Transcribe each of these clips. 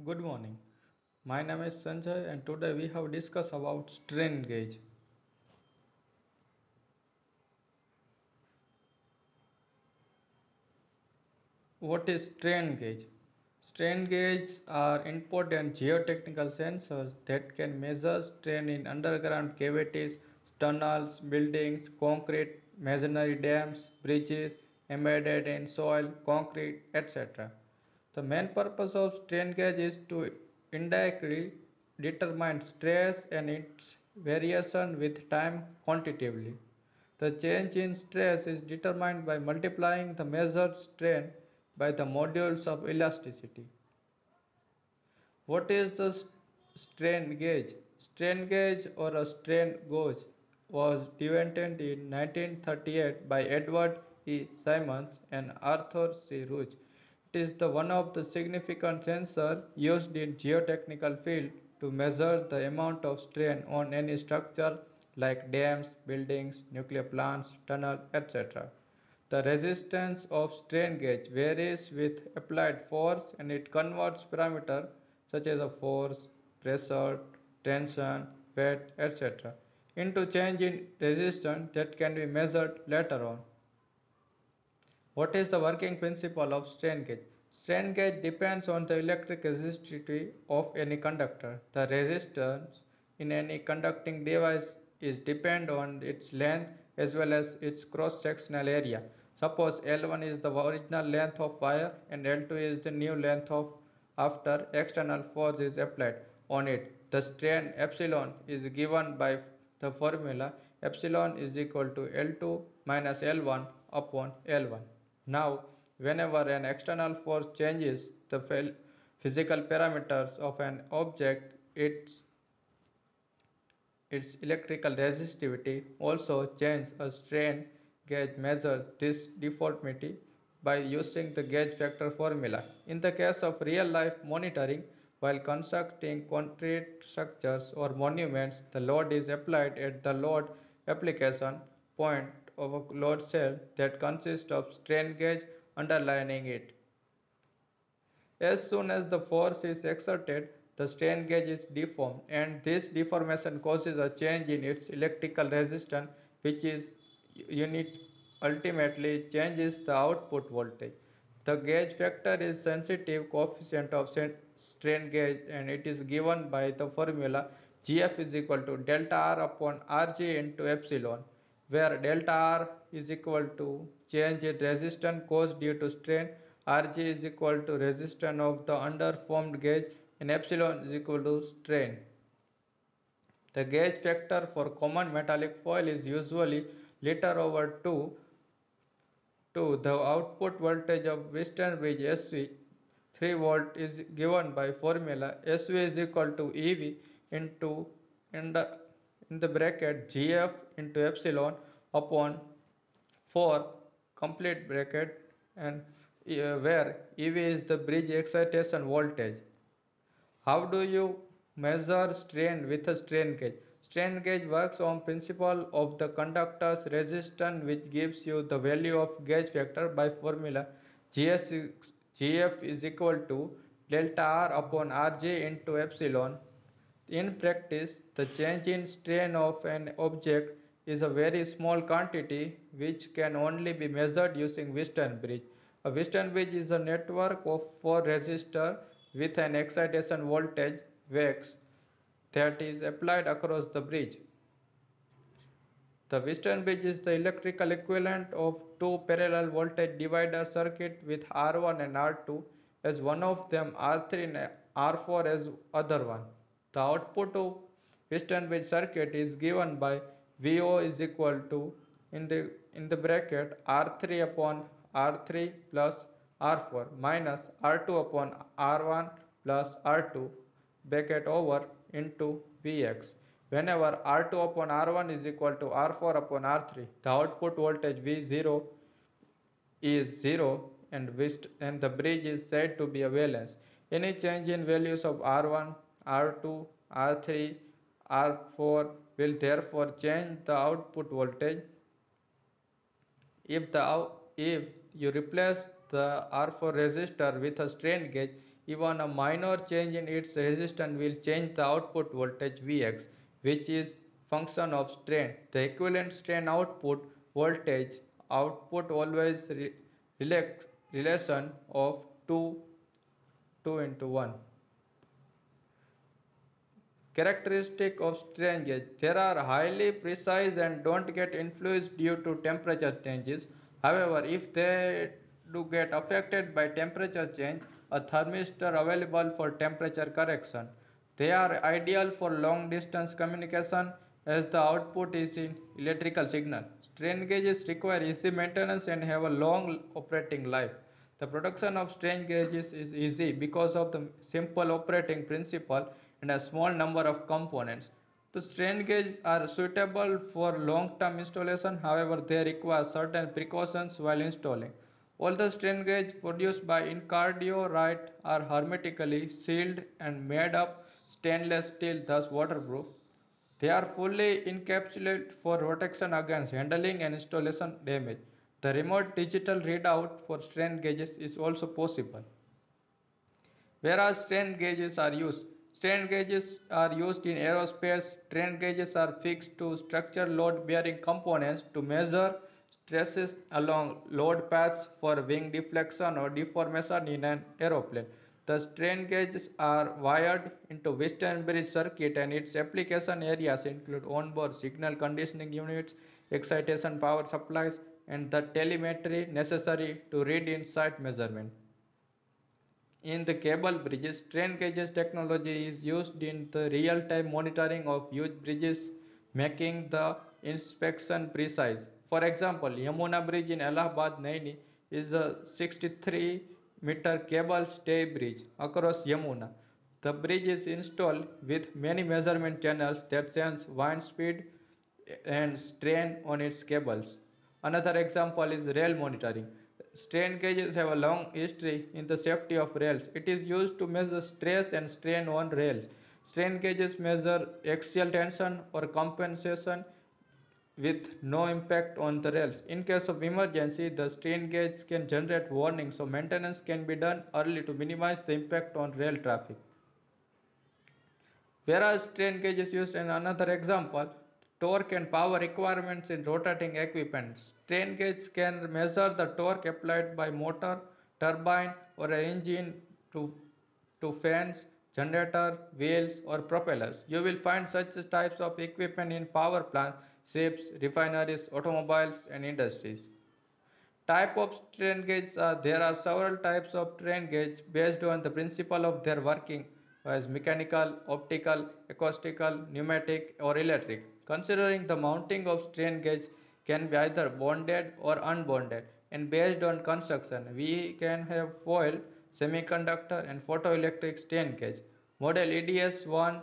Good morning. My name is Sanjay and today we have discussed about strain gauge. What is strain gauge? Strain gauges are important geotechnical sensors that can measure strain in underground cavities, tunnels, buildings, concrete, masonry dams, bridges, embedded in soil, concrete, etc. The main purpose of strain gauge is to indirectly determine stress and its variation with time quantitatively. The change in stress is determined by multiplying the measured strain by the modules of elasticity. What is the strain gauge? Strain gauge or a strain gauge was invented in 1938 by Edward E. Simons and Arthur C. Roach. It is the one of the significant sensor used in geotechnical field to measure the amount of strain on any structure like dams, buildings, nuclear plants, tunnel, etc. The resistance of strain gauge varies with applied force and it converts parameters such as a force, pressure, tension, weight, etc. into change in resistance that can be measured later on. What is the working principle of strain gauge? Strain gauge depends on the electric resistivity of any conductor. The resistance in any conducting device is depend on its length as well as its cross-sectional area. Suppose L1 is the original length of wire and L2 is the new length of after external force is applied on it. The strain epsilon is given by the formula epsilon is equal to L2 minus L1 upon L1. Now, whenever an external force changes the physical parameters of an object, its electrical resistivity also changes. A strain gauge measures this deformity by using the gauge factor formula. In the case of real life monitoring, while constructing concrete structures or monuments, the load is applied at the load application point of a load cell that consists of strain gauge underlining it. As soon as the force is exerted, the strain gauge is deformed, and this deformation causes a change in its electrical resistance, which is unit ultimately changes the output voltage. The gauge factor is sensitive coefficient of strain gauge, and it is given by the formula GF is equal to delta R upon Rg into epsilon, where delta R is equal to change in resistance caused due to strain, Rg is equal to resistance of the underformed gauge, and epsilon is equal to strain. The gauge factor for common metallic foil is usually liter over 2. The output voltage of Western bridge SV 3 volt is given by formula SV is equal to EV into in the, in the bracket GF into epsilon upon 4 complete bracket and where EV is the bridge excitation voltage. How do you measure strain with a strain gauge? Strain gauge works on principle of the conductor's resistance which gives you the value of gauge factor by formula GF is equal to delta R upon Rj into epsilon. In practice, the change in strain of an object is a very small quantity which can only be measured using Wheatstone bridge. A Wheatstone bridge is a network of four resistors with an excitation voltage Vx that is applied across the bridge. The Wheatstone bridge is the electrical equivalent of two parallel voltage divider circuit with R1 and R2 as one of them R3 and R4 as other one. The output of Wheatstone bridge circuit is given by VO is equal to in the bracket R3 upon R3 plus R4 minus R2 upon R1 plus R2 bracket over into Vx. Whenever R2 upon R1 is equal to R4 upon R3, the output voltage V0 is 0 and the bridge is said to be a valence. Any change in values of R1, R2, R3, R4 will therefore change the output voltage. If you replace the R4 resistor with a strain gauge, Even a minor change in its resistance will change the output voltage Vx, which is function of strain. The equivalent strain output voltage output always relation of 2 into 1. Characteristic of strain gauge. They are highly precise and don't get influenced due to temperature changes. However, if they do get affected by temperature change, a thermistor available for temperature correction. They are ideal for long distance communication as the output is in electrical signal. Strain gauges require easy maintenance and have a long operating life. The production of strain gauges is easy because of the simple operating principle and a small number of components. The strain gauges are suitable for long-term installation, however, they require certain precautions while installing. All the strain gauges produced by Incardio are hermetically sealed and made of stainless steel, thus waterproof. They are fully encapsulated for protection against handling and installation damage. The remote digital readout for strain gauges is also possible. Whereas strain gauges are used. Strain gauges are used in aerospace. Strain gauges are fixed to structure load bearing components to measure stresses along load paths for wing deflection or deformation in an aeroplane. The strain gauges are wired into Western Bridge circuit and its application areas include onboard signal conditioning units, excitation power supplies, and the telemetry necessary to read in site measurement. In the cable bridges, strain gauges technology is used in the real-time monitoring of huge bridges, making the inspection precise. For example, Yamuna Bridge in Allahabad, Naini is a 63-meter cable stay bridge across Yamuna. The bridge is installed with many measurement channels that sense wind speed and strain on its cables. Another example is rail monitoring. Strain gauges have a long history in the safety of rails. It is used to measure stress and strain on rails. Strain gauges measure axial tension or compensation with no impact on the rails. In case of emergency, the strain gauge can generate warnings, so maintenance can be done early to minimize the impact on rail traffic. Whereas strain gauge is used in another example, torque and power requirements in rotating equipment. Strain gauge can measure the torque applied by motor, turbine, or an engine to, to fans, generator, wheels, or propellers. You will find such types of equipment in power plants, ships, refineries, automobiles, and industries. Type of strain gauges there are several types of strain gauge based on the principle of their working as mechanical, optical, acoustical, pneumatic or electric. Considering the mounting of strain gauge can be either bonded or unbonded and based on construction we can have foil, semiconductor and photoelectric strain gauge. Model EDS 1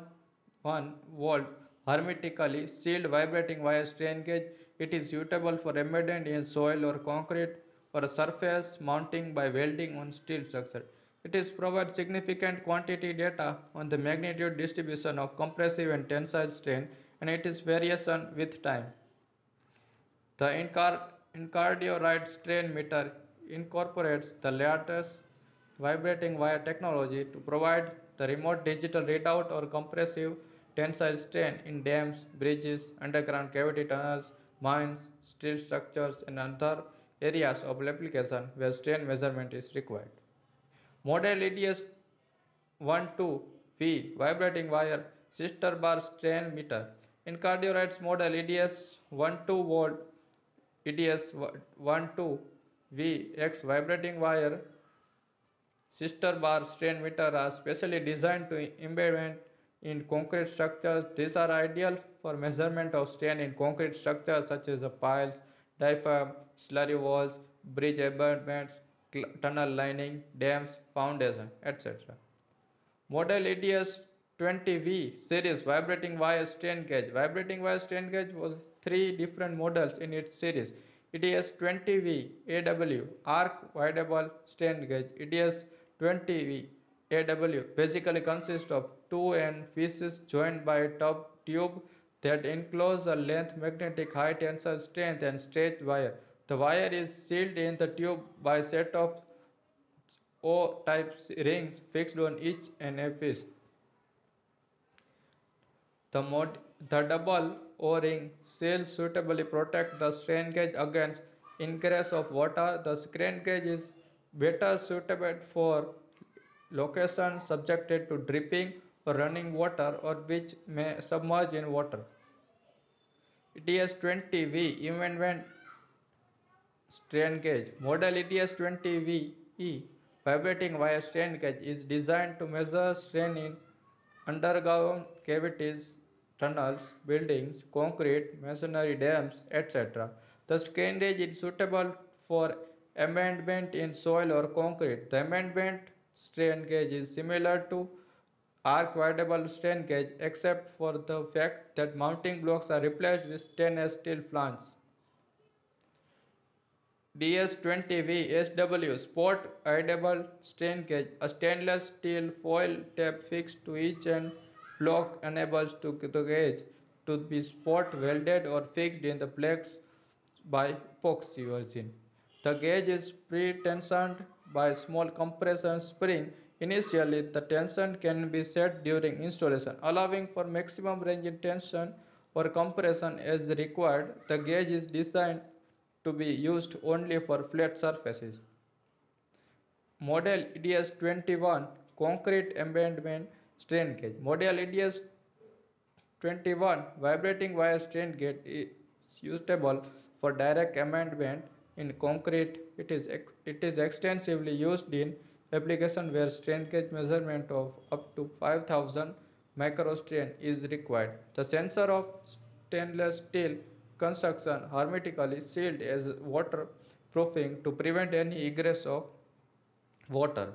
volt hermetically sealed vibrating wire strain gauge. It is suitable for embedded in soil or concrete or a surface mounting by welding on steel structure. It is provide significant quantity data on the magnitude distribution of compressive and tensile strain and it is variation with time. The Incardio strain meter incorporates the latest vibrating wire technology to provide the remote digital readout or compressive tensile strain in dams, bridges, underground cavity tunnels, mines, steel structures, and other areas of application where strain measurement is required. Model EDS 12V vibrating wire sister bar strain meter. In cardiorite's model EDS 12 volt EDS 12VX vibrating wire sister bar strain meter are specially designed to embed in concrete structures. These are ideal for measurement of strain in concrete structures such as piles, diaphragm, slurry walls, bridge abutments, tunnel lining, dams, foundation, etc. Model EDS 20V series vibrating wire strain gauge. Vibrating wire strain gauge was three different models in its series. EDS 20V AW arc wideable strain gauge. EDS 20V AW basically consists of two end pieces joined by a top tube that enclose a length magnetic high tensile strength and stretched wire. The wire is sealed in the tube by a set of O-type rings fixed on each and a piece. The, the double O-ring seals suitably protect the strain gauge against ingress of water. The strain gauge is better suited for locations subjected to dripping or running water or which may submerge in water. ETS-20V even when strain gauge. Model ETS-20VE vibrating wire strain gauge is designed to measure strain in underground cavities, tunnels, buildings, concrete, masonry dams, etc. The strain gauge is suitable for amendment in soil or concrete. The amendment strain gauge is similar to arc weldable strain gauge except for the fact that mounting blocks are replaced with stainless steel flanges. DS20V SW Sport Ideable Strain Gauge. A stainless steel foil tab fixed to each end block enables the gauge to be spot welded or fixed in the place by epoxy resin. The gauge is pre-tensioned by a small compression spring. Initially, the tension can be set during installation, allowing for maximum range in tension or compression as required. The gauge is designed to be used only for flat surfaces. Model EDS-21 Concrete Embedment Strain Gauge. Model EDS-21 Vibrating Wire Strain Gauge is suitable for direct amendment in concrete. It is extensively used in application where strain gauge measurement of up to 5000 microstrain is required. The sensor of stainless steel construction hermetically sealed as waterproofing to prevent any egress of water.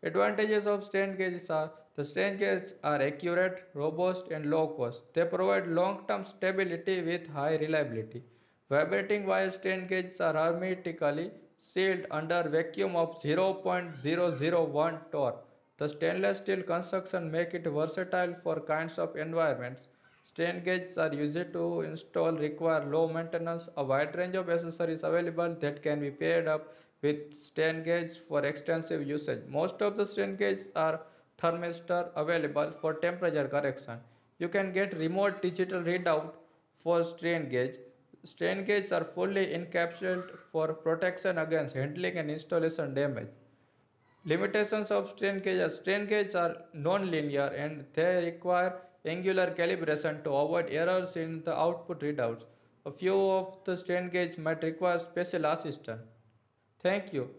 Advantages of strain gauges are the strain gauges are accurate, robust, and low cost. They provide long-term stability with high reliability. Vibrating wire strain gauges are hermetically sealed under vacuum of 0.001 torr. The stainless steel construction make it versatile for kinds of environments. Strain gauges are easy to install, require low maintenance. A wide range of accessories available that can be paired up with strain gauge for extensive usage. Most of the strain gauges are thermistor available for temperature correction. You can get remote digital readout for strain gauge. Strain gauges are fully encapsulated for protection against handling and installation damage. Limitations of strain gauges. Strain gauges are non-linear and they require angular calibration to avoid errors in the output readouts. A few of the strain gauges might require special assistance. Thank you.